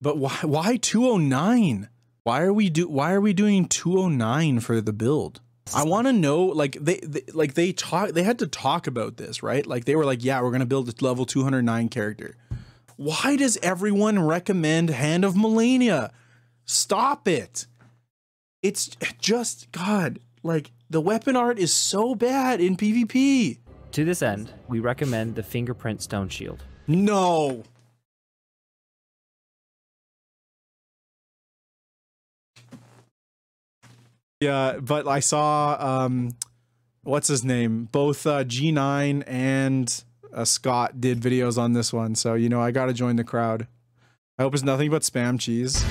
But why 209? Why are we doing 209 for the build? I want to know, like they had to talk about this, right? Like they were like, yeah, we're going to build a level 209 character. Why does everyone recommend Hand of Melania? Stop it. It's just, God, like the weapon art is so bad in PvP. To this end, we recommend the Fingerprint Stone Shield. No. Yeah, but I saw, what's his name? Both G9 and Scott did videos on this one, so, you know, I gotta join the crowd. I hope it's nothing but spam cheese.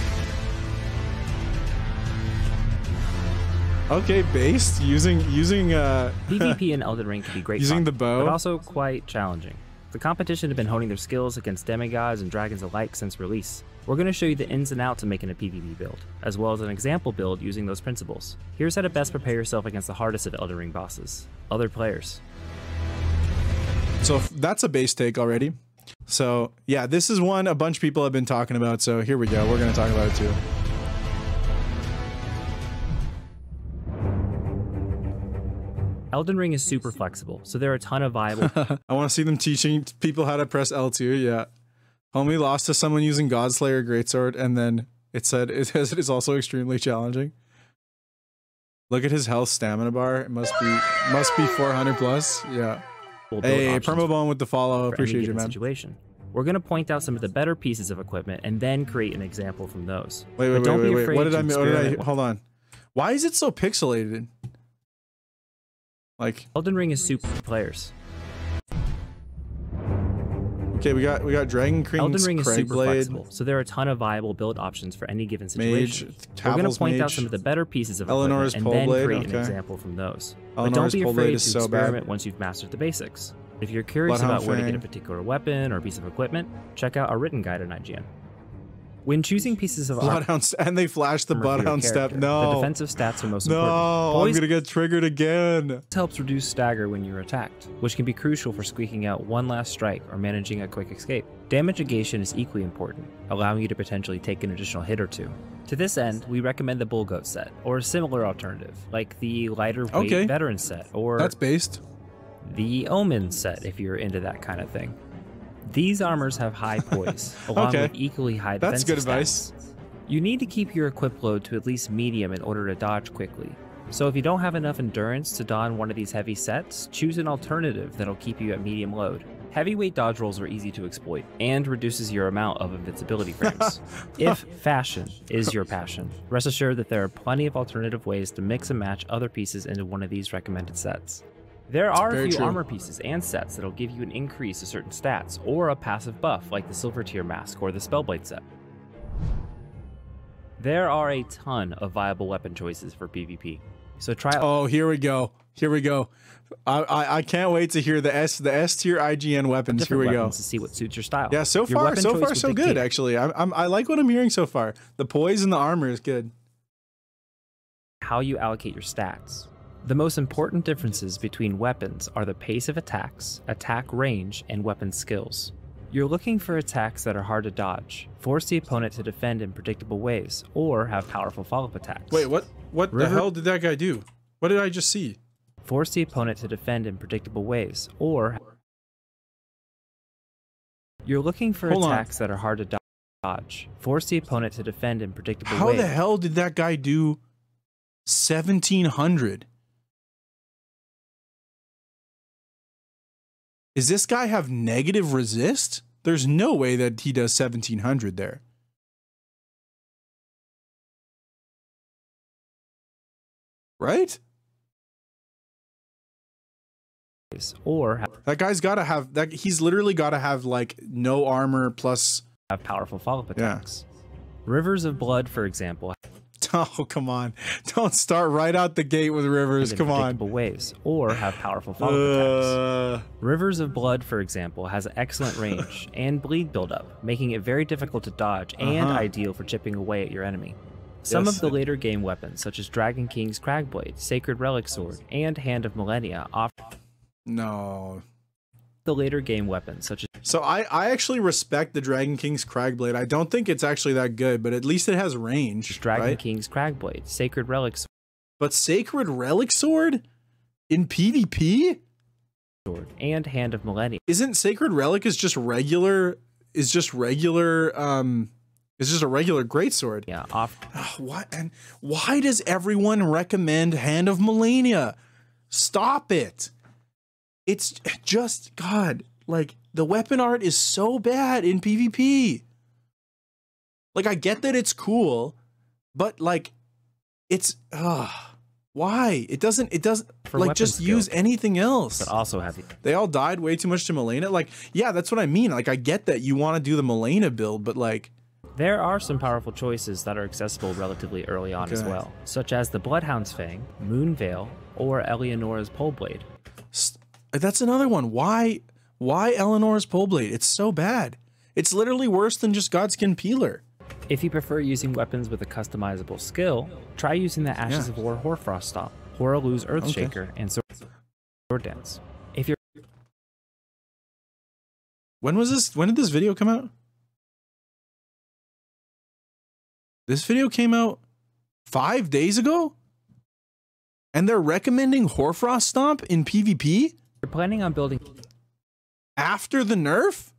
Okay, based, using PvP in Elden Ring can be great using fun, the bow, but also quite challenging. The competition have been honing their skills against demigods and dragons alike since release. We're going to show you the ins and outs of making a PvP build, as well as an example build using those principles. Here's how to best prepare yourself against the hardest of Elden Ring bosses, other players. So that's a base take already. So yeah, this is one a bunch of people have been talking about, so here we go, we're going to talk about it too. Elden Ring is super flexible, so there are a ton of viable... I want to see them teaching people how to press L2, yeah. Homie lost to someone using Godslayer Greatsword, and then it said it is also extremely challenging. Look at his health stamina bar. It must be 400 plus. Yeah. Hey, Permabone with the follow. Appreciate you, man. Situation. We're going to point out some of the better pieces of equipment and then create an example from those. Wait. What did I hold on. Why is it so pixelated? Like Elden Ring is super for players. Okay, we got Dragon King's Elden Ring is super Blade, flexible, so there are a ton of viable build options for any given situation. We're going to point out some of the better pieces of Eleanor's equipment and then Blade, create an example from those. Eleanor's but don't be afraid to so experiment bad. once you've mastered the basics. If you're curious about where to get a particular weapon or piece of equipment, check out our written guide on IGN. When choosing pieces of Bloodhound, and they flashed the Bloodhound step. No. The defensive stats are most important. No, I'm gonna get triggered again. This helps reduce stagger when you're attacked, which can be crucial for squeaking out one last strike or managing a quick escape. Damage negation is equally important, allowing you to potentially take an additional hit or two. To this end, we recommend the Bullgoat set, or a similar alternative, like the lighter weight veteran set, or that's based. The Omen set if you're into that kind of thing. These armors have high poise, along with equally high defensive That's good stats. advice. You need to keep your equip load to at least medium in order to dodge quickly. So if you don't have enough endurance to don one of these heavy sets, choose an alternative that'll keep you at medium load. Heavyweight dodge rolls are easy to exploit, and reduces your amount of invincibility frames. If fashion is your passion, rest assured that there are plenty of alternative ways to mix and match other pieces into one of these recommended sets. There are a few armor pieces and sets that'll give you an increase to certain stats, or a passive buff like the Silver Tier Mask or the Spellblade set. There are a ton of viable weapon choices for PvP, so try out. Oh, here we go. Here we go. I can't wait to hear the S tier IGN weapons. Here we go. To see what suits your style. Yeah, so far so good actually. I like what I'm hearing so far. The poise and the armor is good. How you allocate your stats. The most important differences between weapons are the pace of attacks, attack range, and weapon skills. You're looking for attacks that are hard to dodge, force the opponent to defend in predictable ways, or have powerful follow-up attacks. What the hell did that guy do? What did I just see? Force the opponent to defend in predictable ways, or... You're looking for attacks that are hard to dodge, force the opponent to defend in predictable ways. How the hell did that guy do 1700? Does this guy have negative resist? There's no way that he does 1700 there. Right? Or that guy's got to have that. He's literally got to have like no armor plus have powerful follow-up attacks. Rivers of Blood, for example. Oh, come on. Don't start right out the gate with Rivers. Come on. Ways, or have powerful follow-up attacks. Rivers of Blood, for example, has excellent range and bleed buildup, making it very difficult to dodge and ideal for chipping away at your enemy. Some of the later game weapons, such as Dragon King's Cragblade, Sacred Relic Sword, and Hand of Melania, offer... No. the later game weapons, such as So I actually respect the Dragon King's Cragblade. I don't think it's actually that good, but at least it has range, Dragon right? King's Cragblade, Sacred Relic But Sacred Relic Sword in PvP? Sword, and Hand of Millennium. Isn't Sacred Relic is just a regular greatsword? Yeah, off. What, and why does everyone recommend Hand of Millennia? Stop it. It's just, God, like, the weapon art is so bad in PvP. Like, I get that it's cool, but like, it's, why? It doesn't, For like, just skill, use anything else. but also heavy. They all died way too much to Milena. Like, yeah, that's what I mean. Like, I get that you want to do the Milena build, but like, There are some powerful choices that are accessible relatively early on as well, such as the Bloodhound's Fang, Moonveil, or Eleonora's Poleblade. That's another one. Why Eleanor's Poleblade? It's so bad. It's literally worse than just Godskin Peeler. If you prefer using weapons with a customizable skill, try using the Ashes of War Hoarfrost Stomp, Hoaraloo's Earthshaker, and Sword Dance. If you're When did this video come out? This video came out 5 days ago? And they're recommending Hoarfrost Stomp in PvP? planning on building After the nerf?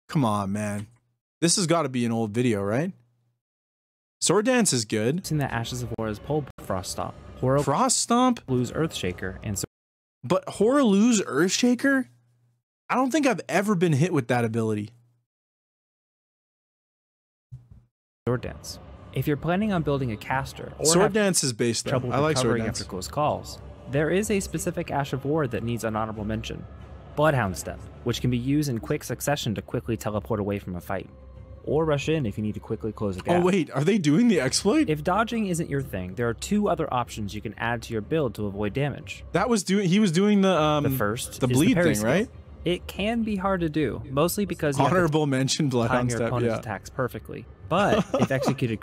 Come on, man. This has got to be an old video, right? Sword Dance is good. using the Ashes of War's Frost Stomp, Frost Stomp? Hoaraloo's Earthshaker, and But Hoaraloo's Earthshaker? I don't think I've ever been hit with that ability. Sword Dance. If you're planning on building a caster or Sword have Dance is based though. trouble I like Sword recovering Dance. after close calls, there is a specific Ash of War that needs an honorable mention. Bloodhound Step, which can be used in quick succession to quickly teleport away from a fight, or rush in if you need to quickly close a gap. Oh wait, are they doing the exploit? If dodging isn't your thing, there are two other options you can add to your build to avoid damage. He was doing the first the is bleed parry thing, skill. right? It can be hard to do, mostly because you Honorable mention have to time Bloodhound your Step, opponent's yeah. attacks perfectly. But if executed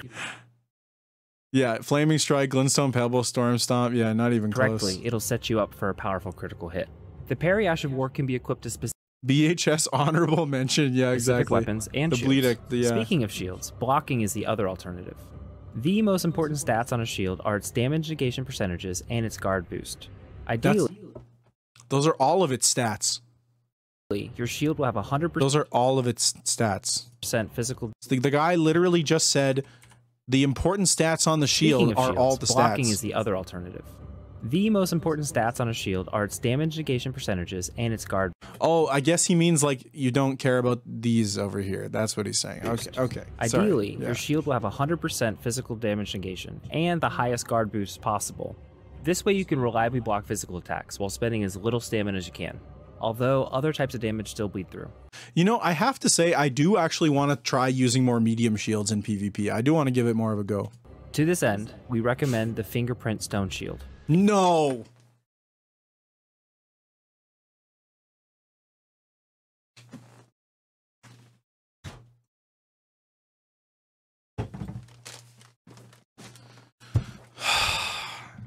Yeah, Flaming Strike, Glintstone Pebble, Storm Stomp, yeah, not even correctly, close. it'll set you up for a powerful critical hit. The parry Ash of War can be equipped to specific BHS honorable mention, yeah, exactly. weapons and the shields. bleed, yeah. Speaking of shields, blocking is the other alternative. The most important stats on a shield are its damage negation percentages and its guard boost. Ideally, Those are all of its stats. your shield will have 100% Those are all of its stats. physical. The guy literally just said the important stats on the shield Speaking of are shields, all the blocking stats. is the other alternative. The most important stats on a shield are its damage negation percentages and its guard. Oh, I guess he means like you don't care about these over here. That's what he's saying. Okay, okay. Ideally, Sorry. your shield will have 100% physical damage negation and the highest guard boost possible. This way you can reliably block physical attacks while spending as little stamina as you can, although other types of damage still bleed through. You know, I have to say, I do actually want to try using more medium shields in PvP. I do want to give it more of a go. To this end, we recommend the Fingerprint Stone Shield. No!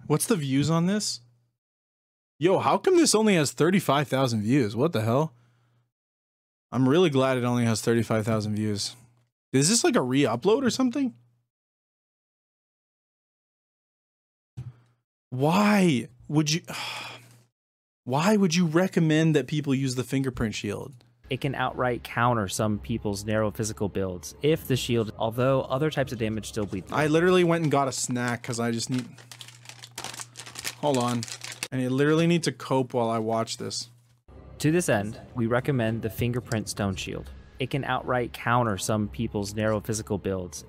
What's the views on this? Yo, how come this only has 35,000 views? What the hell? I'm really glad it only has 35,000 views. Is this like a re-upload or something? Why would you recommend that people use the fingerprint shield? It can outright counter some people's narrow physical builds if the shield, although other types of damage still bleed through. I literally went and got a snack because I just need... Hold on. I literally need to cope while I watch this. To this end, we recommend the Fingerprint Stone Shield. It can outright counter some people's narrow physical builds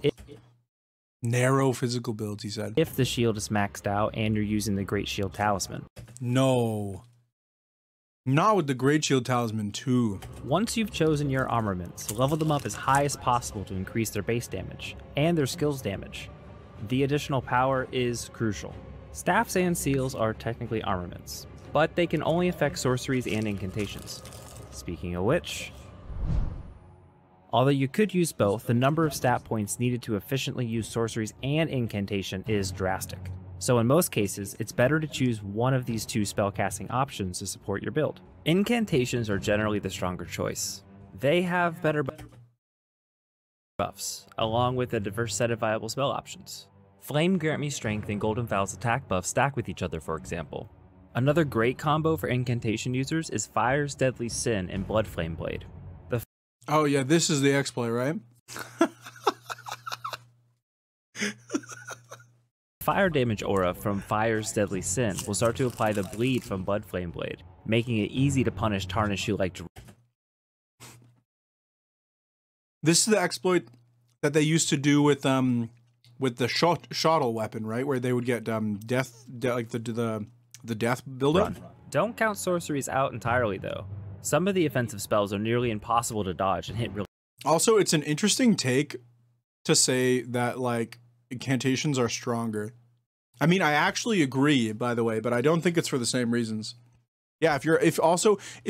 Narrow physical builds, he said. if the shield is maxed out and you're using the Great Shield Talisman. No. Not with the Great Shield Talisman too. Once you've chosen your armaments, level them up as high as possible to increase their base damage and their skills damage. The additional power is crucial. Staffs and seals are technically armaments, but they can only affect sorceries and incantations. Speaking of which, although you could use both, the number of stat points needed to efficiently use sorceries and incantation is drastic. So in most cases, it's better to choose one of these two spellcasting options to support your build. Incantations are generally the stronger choice. They have better buffs, along with a diverse set of viable spell options. Flame Grant Me Strength and Golden Vowel's attack buffs stack with each other, for example. Another great combo for incantation users is Fire's Deadly Sin and Blood Flame Blade. Oh yeah, this is the exploit, right? Fire damage aura from Fire's Deadly Sin will start to apply the bleed from Blood Flame Blade, making it easy to punish Tarnish who like. This is the exploit that they used to do with the shottle weapon, right? Where they would get like the death buildup. Don't count sorceries out entirely though. Some of the offensive spells are nearly impossible to dodge and hit really. Also, it's an interesting take to say that like incantations are stronger. I mean, I actually agree, by the way, but I don't think it's for the same reasons. Yeah, if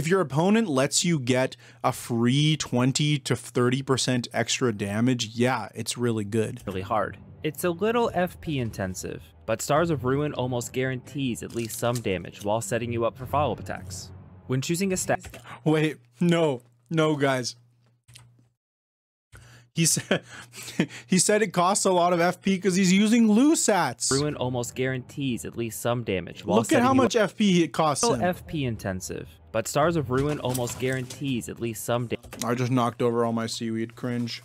your opponent lets you get a free 20 to 30% extra damage, yeah, it's really good. Really hard. It's a little FP intensive, but Stars of Ruin almost guarantees at least some damage while setting you up for follow-up attacks. When choosing a staff. Wait, no, guys. He said it costs a lot of FP because he's using Lusats. Ruin almost guarantees at least some damage. While Look at how much FP it costs him. FP intensive, but Stars of Ruin almost guarantees at least some damage. I just knocked over all my seaweed. Cringe.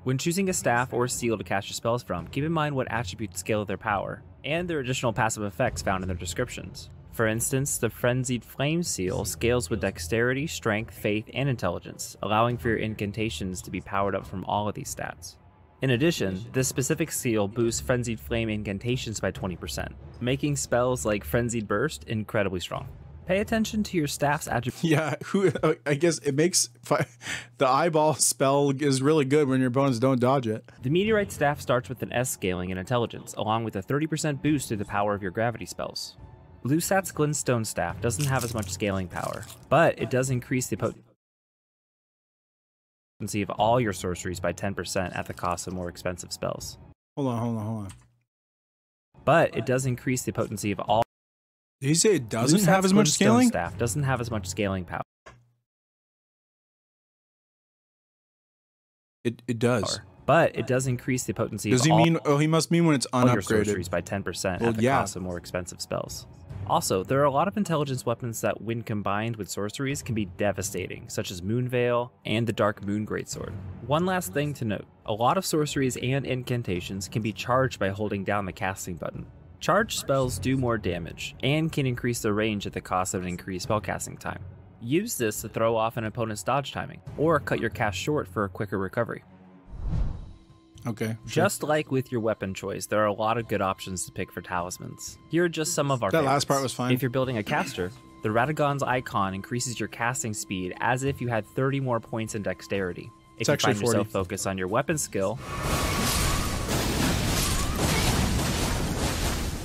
When choosing a staff or seal to cast your spells from, keep in mind what attributes scale their power, and their additional passive effects found in their descriptions. For instance, the Frenzied Flame Seal scales with Dexterity, Strength, Faith, and Intelligence, allowing for your incantations to be powered up from all of these stats. In addition, this specific seal boosts Frenzied Flame incantations by 20%, making spells like Frenzied Burst incredibly strong. Pay attention to your staff's attributes. Yeah, I guess it makes the eyeball spell is really good when your opponents don't dodge it. The Meteorite Staff starts with an S scaling in Intelligence, along with a 30% boost to the power of your gravity spells. Lusat's Glintstone Staff doesn't have as much scaling power, but it does increase the potency of all your sorceries by 10% at the cost of more expensive spells. Hold on. But it does increase the potency of all. Did he say it doesn't Lusat's have as much Glintstone scaling? Staff doesn't have as much scaling power. It does. But it does increase the potency Does of he all. mean? Oh, he must mean when it's all your unupgraded. sorceries by 10% Well, at the yeah. cost of more expensive spells. Also, there are a lot of intelligence weapons that, when combined with sorceries, can be devastating, such as Moonveil and the Dark Moon Greatsword. One last thing to note, a lot of sorceries and incantations can be charged by holding down the casting button. Charged spells do more damage, and can increase their range at the cost of an increased spellcasting time. Use this to throw off an opponent's dodge timing, or cut your cast short for a quicker recovery. Okay. Sure. Just like with your weapon choice, there are a lot of good options to pick for talismans. Here are just some of our That favorites. last part was fine. If you're building a caster, the Radagon's icon increases your casting speed as if you had 30 more points in dexterity. If It's you actually find yourself 40. focused on your weapon skill,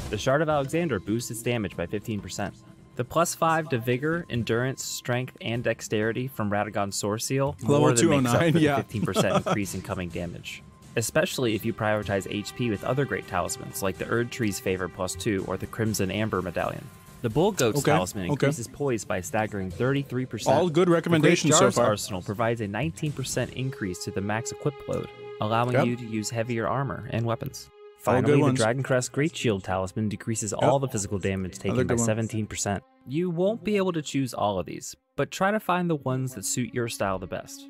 the Shard of Alexander boosts its damage by 15%. The +5 to Vigor, Endurance, Strength, and Dexterity from Radagon's Source Seal Level more than makes up 209, for the yeah. 15% increase in coming damage. Especially if you prioritize HP with other great talismans, like the Erd Tree's Favor +2 or the Crimson Amber Medallion. The Bull Goat's talisman increases poise by a staggering 33%. All good recommendations the so Great Jar's far. Arsenal provides a 19% increase to the max equip load, allowing you to use heavier armor and weapons. All good Finally, the ones. Dragoncrest Great Shield talisman decreases all the physical damage taken by good one. 17%. You won't be able to choose all of these, but try to find the ones that suit your style the best.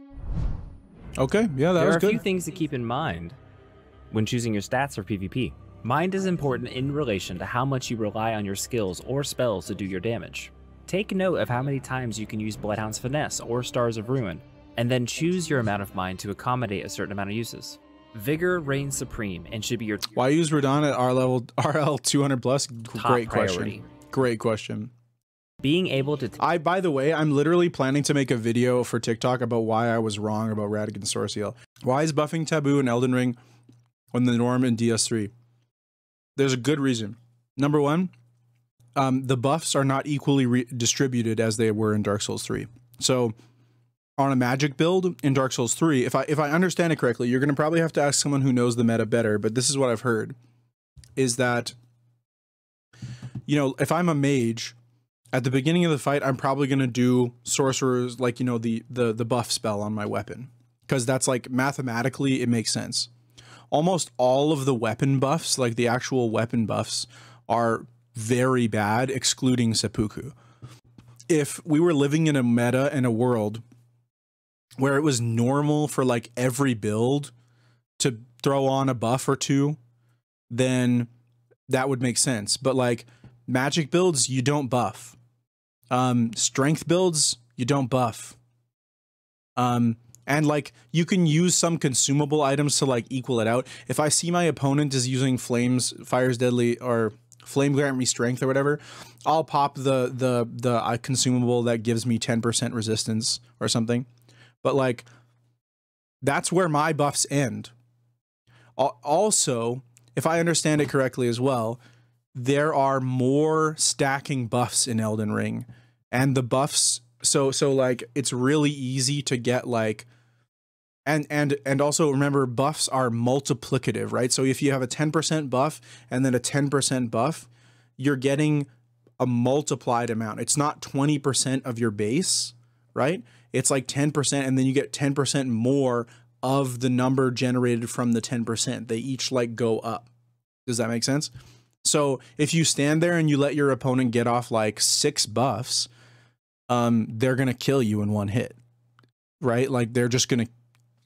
Okay, yeah, that There was are a good. few things to keep in mind when choosing your stats for PvP. Mind is important in relation to how much you rely on your skills or spells to do your damage. Take note of how many times you can use Bloodhound's Finesse or Stars of Ruin, and then choose your amount of mind to accommodate a certain amount of uses. Vigor reigns supreme and should be your Why use Radon at our level RL 200 plus? top Great priority. question. Great question. Being able to By the way, I'm literally planning to make a video for TikTok about why I was wrong about Radagon Source Seal. Why is buffing Taboo in Elden Ring on the norm in DS3? There's a good reason. Number one, the buffs are not equally distributed as they were in Dark Souls 3. So on a magic build in Dark Souls 3, if I understand it correctly, you're going to probably have to ask someone who knows the meta better, but this is what I've heard, is that you know, if I'm a mage, at the beginning of the fight, I'm probably going to do sorcerer's, like, you know, the buff spell on my weapon. Because that's like, mathematically, it makes sense. Almost all of the weapon buffs, like the actual weapon buffs, are very bad, excluding seppuku. If we were living in a meta in a world where it was normal for like every build to throw on a buff or two, then that would make sense. But like magic builds, you don't buff. Strength builds, you don't buff. And like you can use some consumable items to like equal it out. If I see my opponent is using fire's deadly, or flame grant me strength or whatever, I'll pop the consumable that gives me 10% resistance or something. But like that's where my buffs end. Also, if I understand it correctly as well, there are more stacking buffs in Elden Ring, and the buffs, so like it's really easy to get like, and also remember, buffs are multiplicative, right? So if you have a 10% buff and then a 10% buff, you're getting a multiplied amount. It's not 20% of your base, right? It's like 10%, and then you get 10% more of the number generated from the 10%. They each like go up. Does that make sense? So if you stand there and you let your opponent get off like 6 buffs, they're going to kill you in one hit, right? Like they're just going to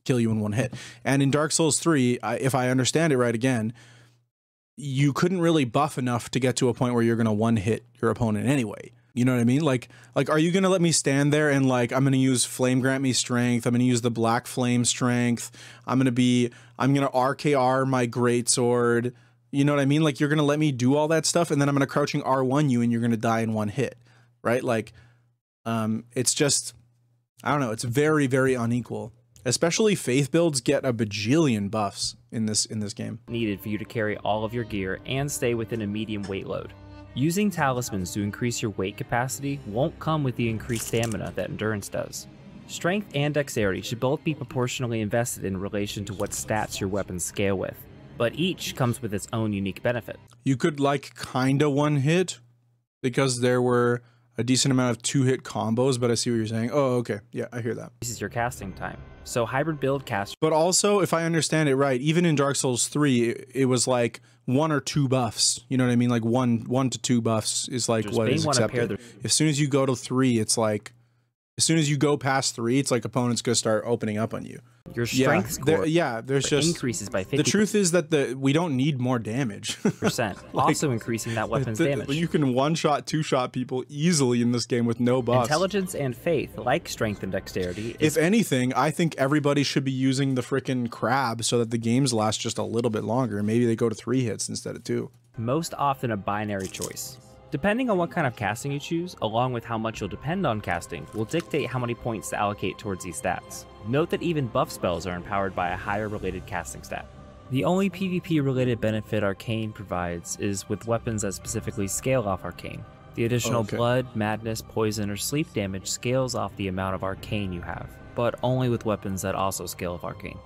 kill you in one hit. And in Dark Souls 3, if I understand it right again, you couldn't really buff enough to get to a point where you're going to one hit your opponent anyway. You know what I mean? Like, are you going to let me stand there and like, I'm going to use flame grant me strength. I'm going to use the black flame strength. I'm going to RKR my greatsword. You know what I mean? Like, you're going to let me do all that stuff, and then I'm going to crouching R1 you, and you're going to die in one hit, right? Like, it's just, I don't know. It's very, very unequal. Especially faith builds get a bajillion buffs in this game. Needed for you to carry all of your gear and stay within a medium weight load. Using talismans to increase your weight capacity won't come with the increased stamina that endurance does. Strength and dexterity should both be proportionally invested in relation to what stats your weapons scale with, but each comes with its own unique benefit. You could like kinda one hit, because there were a decent amount of 2-hit combos, but I see what you're saying. Oh, okay. Yeah, I hear that. This is your casting time. So hybrid build cast. But also, if I understand it right, even in Dark Souls 3, it was like 1 or 2 buffs. You know what I mean? Like 1 to 2 buffs is like what is accepted. As soon as you go to 3, it's like, as soon as you go past 3, it's like opponents gonna start opening up on you. Your strength score there's just increases by 50%. The truth is that we don't need more damage. Like, also increasing that weapon's damage. You can one-shot, two-shot people easily in this game with no buffs. Intelligence and faith, like strength and dexterity. If anything, I think everybody should be using the frickin' crab so that the games last just a little bit longer. Maybe they go to 3 hits instead of 2. Most often a binary choice. Depending on what kind of casting you choose, along with how much you'll depend on casting, will dictate how many points to allocate towards these stats. Note that even buff spells are empowered by a higher related casting stat. The only PvP related benefit Arcane provides is with weapons that specifically scale off Arcane. The additional blood, madness, poison, or sleep damage scales off the amount of Arcane you have, but only with weapons that also scale off Arcane.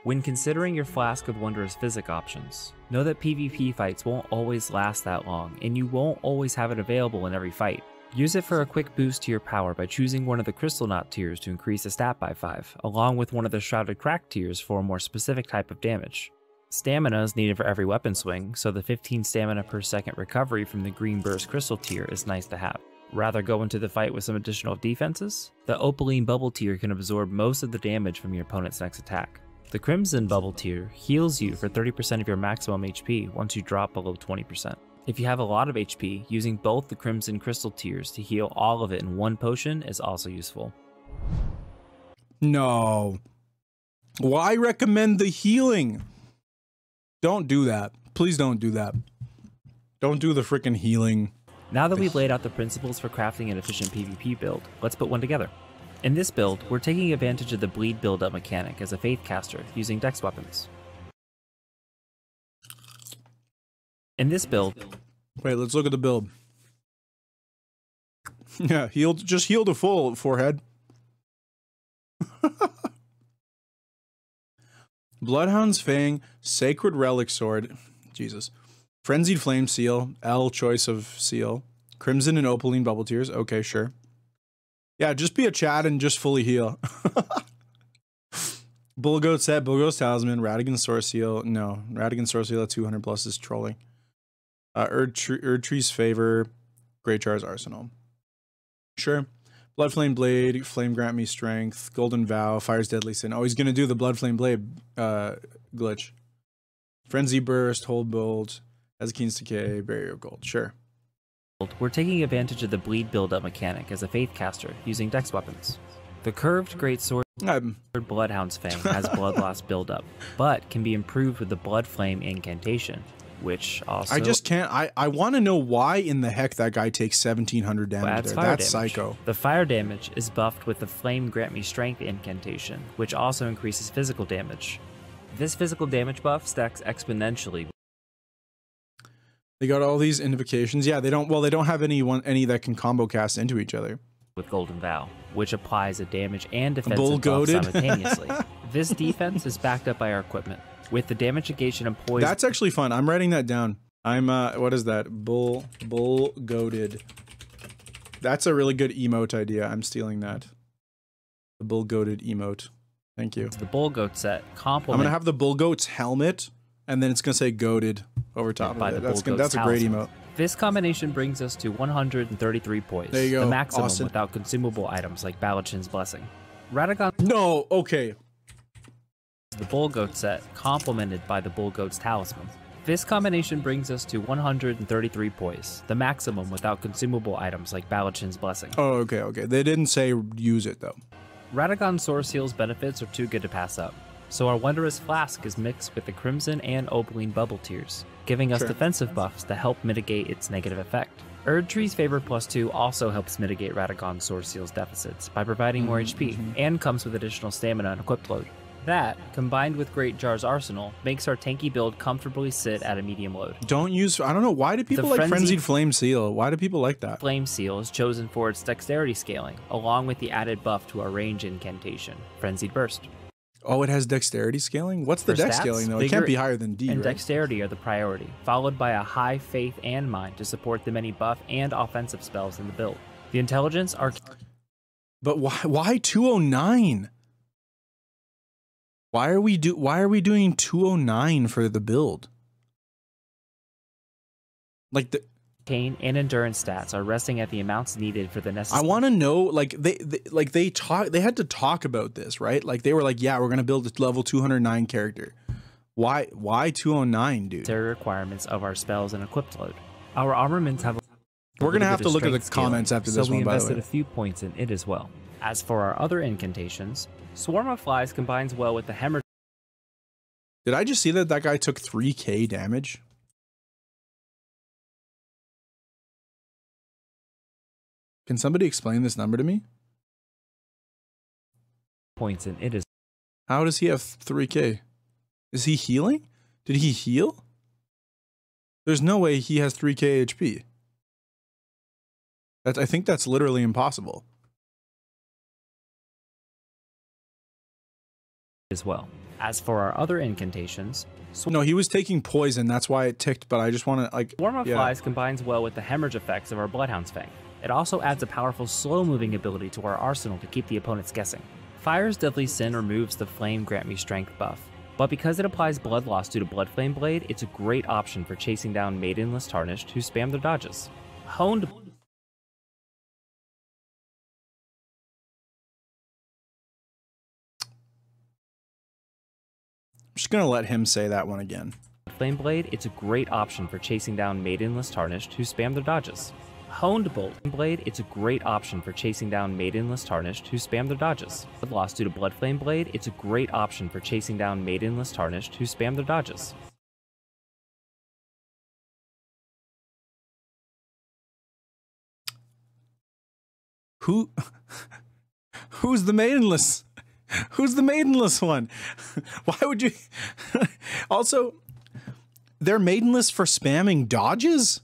When considering your Flask of Wondrous Physic options, know that PvP fights won't always last that long, and you won't always have it available in every fight. Use it for a quick boost to your power by choosing one of the Crystal Knot tiers to increase the stat by 5, along with one of the Shrouded Crack tiers for a more specific type of damage. Stamina is needed for every weapon swing, so the 15 stamina per second recovery from the Green Burst Crystal tier is nice to have. Rather go into the fight with some additional defenses? The Opaline Bubble tier can absorb most of the damage from your opponent's next attack. The Crimson Bubble tier heals you for 30% of your maximum HP once you drop below 20%. If you have a lot of HP, using both the Crimson Crystal tiers to heal all of it in one potion is also useful. No. Why recommend the healing? Don't do that. Please don't do that. Don't do the freaking healing. Now that we've laid out the principles for crafting an efficient PvP build, let's put one together. In this build, we're taking advantage of the bleed build-up mechanic as a faith caster using dex weapons. In this build... Wait, let's look at the build. Yeah, just heal the full forehead. Bloodhound's Fang, Sacred Relic Sword, Jesus. Frenzied Flame Seal, L choice of seal. Crimson and Opaline Bubble Tears. Okay, sure. Yeah, just be a Chad and just fully heal. Bullgoat set, Bullgoat's Talisman, Radigan Source Seal. No, Radigan Source Seal at 200 plus is trolling. Erdtree's Favor, Great Jar's Arsenal. Sure. Blood Flame Blade, Flame Grant Me Strength, Golden Vow, Fire's Deadly Sin. Oh, he's gonna do the Blood Flame Blade glitch. Frenzy Burst, Hold Bolt, Ezekeen's Decay, Barrier of Gold. Sure. We're taking advantage of the bleed buildup mechanic as a Faith caster using dex weapons. The curved Greatsword Bloodhound's Fang has blood loss buildup, but can be improved with the Blood Flame incantation, which also... I just can't... I want to know why in the heck that guy takes 1700 damage there. That's damage. psycho. The fire damage is buffed with the Flame Grant Me Strength incantation, which also increases physical damage. This physical damage buff stacks exponentially. They got all these invocations. Yeah, they don't... Well, they don't have any that can combo cast into each other. With Golden Vow, which applies a damage and defensive buff Bull-goated. simultaneously. This defense is backed up by our equipment. With the damage negation and poison... That's actually fun. I'm writing that down. I'm, what is that? Bull-goated. That's a really good emote idea. I'm stealing that. The bull-goated emote. Thank you. The Bullgoat set complement... I'm gonna have the Bullgoat's helmet, and then it's gonna say goated over top of it. That's a great emote. This combination brings us to 133 poise. There you go. The maximum Austin. without consumable items like Balachin's Blessing. Radagon... No, okay. The Bullgoat set, complemented by the Bullgoat's Talisman. This combination brings us to 133 poise, the maximum without consumable items like Balachin's Blessing. Oh, okay, okay. They didn't say use it, though. Radagon Source Seal's benefits are too good to pass up, so our Wondrous Flask is mixed with the Crimson and Opaline Bubble Tears, giving us defensive buffs to help mitigate its negative effect. Erdtree's Favor +2 also helps mitigate Radagon Source Seal's deficits by providing more HP, and comes with additional stamina and equipped load. That, combined with Great Jar's Arsenal, makes our tanky build comfortably sit at a medium load. Don't use... I don't know, why do people like Frenzied Flame Seal? Why do people like that? Flame Seal is chosen for its dexterity scaling, along with the added buff to our range incantation, Frenzied Burst. Oh, it has dexterity scaling? What's the dex scaling, though? It can't be higher than D, and right? dexterity are the priority, followed by a high faith and mind to support the many buff and offensive spells in the build. The intelligence are... But why 209? Why are we doing 209 for the build? Like the Arcane and endurance stats are resting at the amounts needed for the necessary... I want to know, like they had to talk about this, right? Like they were like, yeah, we're gonna build a level 209 character. Why 209, dude? There are requirements of our spells and equipped load. Our armaments have... We're gonna have to look at the comments after this one, by the way. So we invested a few points in it as well. As for our other incantations, Swarm of Flies combines well with the Hemorrhage... Did I just see that that guy took 3k damage? Can somebody explain this number to me? Points in it is... How does he have 3k? Is he healing? Did he heal? There's no way he has 3k HP. I think that's literally impossible. As well. As for our other incantations... No, he was taking poison, that's why it ticked, but I just want to, like... Swarm of Flies combines well with the hemorrhage effects of our Bloodhound's Fang. It also adds a powerful slow-moving ability to our arsenal to keep the opponents guessing. Fire's Deadly Sin removes the Flame Grant Me Strength buff, but because it applies blood loss due to Blood Flame Blade, it's a great option for chasing down Maidenless Tarnished who spam their dodges. Honed... I'm just gonna let him say that one again. Flame Blade, it's a great option for chasing down Maidenless Tarnished who spam their dodges. Honed Bolt Blade, it's a great option for chasing down Maidenless Tarnished who spam their dodges. Blood loss due to Blood Flame Blade, it's a great option for chasing down Maidenless Tarnished who spam their dodges. Who's the Maidenless? Who's the Maidenless one? Why would you... Also, they're Maidenless for spamming dodges?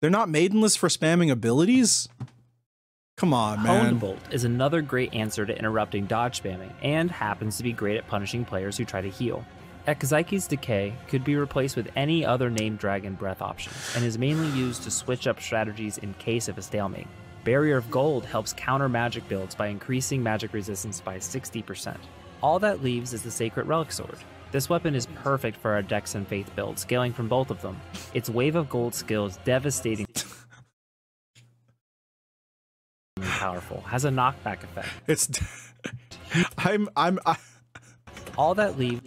They're not Maidenless for spamming abilities? Come on, man. Honed Bolt is another great answer to interrupting dodge spamming, and happens to be great at punishing players who try to heal. Exaiki's Decay could be replaced with any other named dragon breath option, and is mainly used to switch up strategies in case of a stalemate. Barrier of Gold helps counter magic builds by increasing magic resistance by 60%. All that leaves is the Sacred Relic Sword. This weapon is perfect for our Dex and Faith build, scaling from both of them. Its Wave of Gold skill is devastating. Powerful, has a knockback effect. It's All that leaves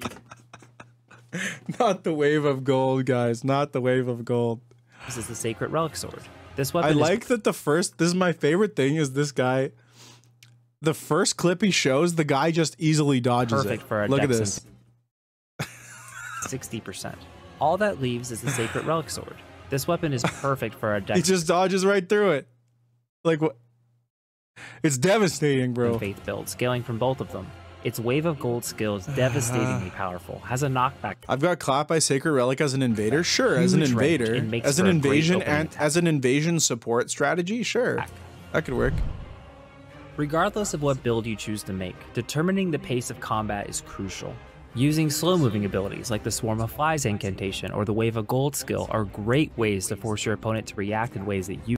not the Wave of Gold, guys, not the Wave of Gold. This is the Sacred Relic Sword. This weapon I like that this is my favorite thing is this guy, the first clip he shows, the guy just easily dodges perfect it. For our Look at Dex this. 60%. All that leaves is the Sacred Relic Sword. This weapon is perfect for our Dex. He just dodges right through it. Like what? It's devastating, bro. Faith build, scaling from both of them. Its Wave of Gold skill is devastatingly powerful, has a knockback. I've got clapped by Sacred Relic as an invader, sure, as an invader, as an invasion and as an invasion support strategy, sure, that could work. Regardless of what build you choose to make, determining the pace of combat is crucial. Using slow-moving abilities like the Swarm of Flies incantation or the Wave of Gold skill are great ways to force your opponent to react in ways that you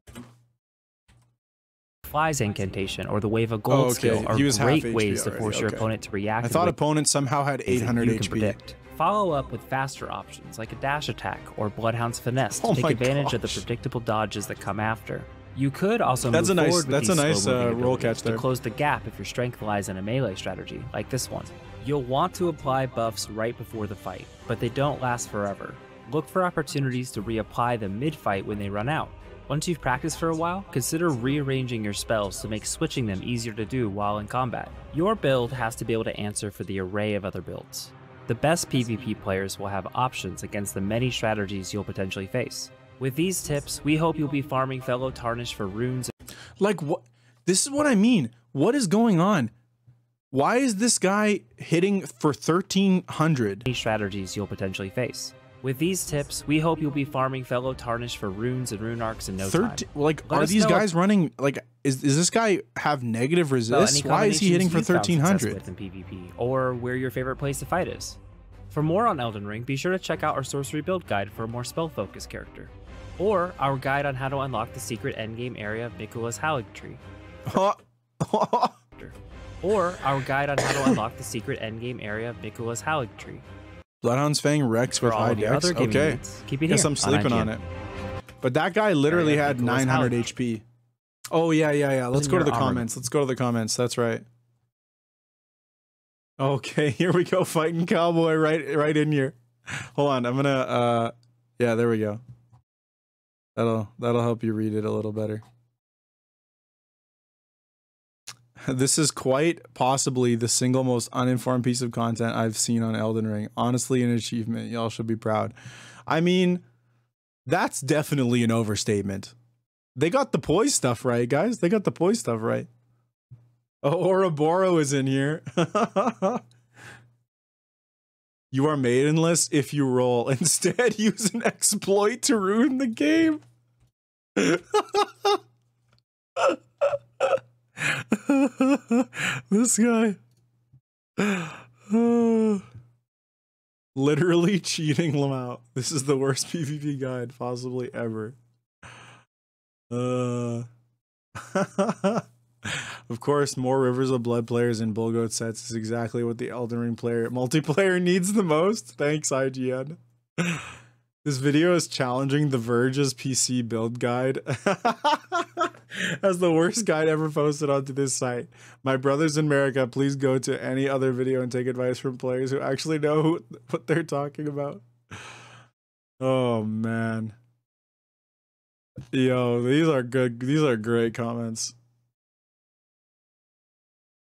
Flies incantation or the Wave of Gold skill are great ways to force your opponent to react. I thought opponents somehow had 800 HP. Follow up with faster options like a dash attack or Bloodhound's Finesse to take advantage of the predictable dodges that come after. You could also move forward with these slow-moving roll catch there to close the gap if your strength lies in a melee strategy, like this one. You'll want to apply buffs right before the fight, but they don't last forever. Look for opportunities to reapply them mid-fight when they run out. Once you've practiced for a while, consider rearranging your spells to make switching them easier to do while in combat. Your build has to be able to answer for the array of other builds. The best PvP players will have options against the many strategies you'll potentially face. With these tips, we hope you'll be farming fellow Tarnish for runes. Like what? This is what I mean. What is going on? Why is this guy hitting for 1300? Strategies you'll potentially face. With these tips, we hope you'll be farming fellow Tarnish for runes and rune arcs in no time. Like, are these guys running, like, is this guy have negative resist? Why is he hitting for 1300? In PvP, or where your favorite place to fight is. For more on Elden Ring, be sure to check out our sorcery build guide for a more spell-focused character. Or our guide on how to unlock the secret endgame area of Mikula's Haligtree. Or our guide on how to unlock the secret endgame area of Mikula's Haligtree. Bloodhound's Fang Rex with high dex. Okay, keep it guess I'm sleeping on it. But that guy literally had 900 HP. Oh yeah. Let's go to the comments. Let's go to the comments. That's right. Okay, here we go. Fighting Cowboy right in here. Hold on, I'm gonna yeah, there we go. That'll help you read it a little better. This is quite possibly the single most uninformed piece of content I've seen on Elden Ring. Honestly, an achievement. Y'all should be proud. I mean, that's definitely an overstatement. They got the poise stuff right, guys. They got the poise stuff right. Oh, Ouroboros is in here. You are maidenless if you roll. Instead, use an exploit to ruin the game. This guy. Literally cheating them out. This is the worst PvP guide possibly ever. Of course, more Rivers of Blood players in Bullgoat sets is exactly what the Elden Ring multiplayer needs the most. Thanks, IGN. This video is challenging The Verge's PC build guide as the worst guide ever posted onto this site. My brothers in America, please go to any other video and take advice from players who actually know what they're talking about. Oh, man. Yo, these are good. These are great comments.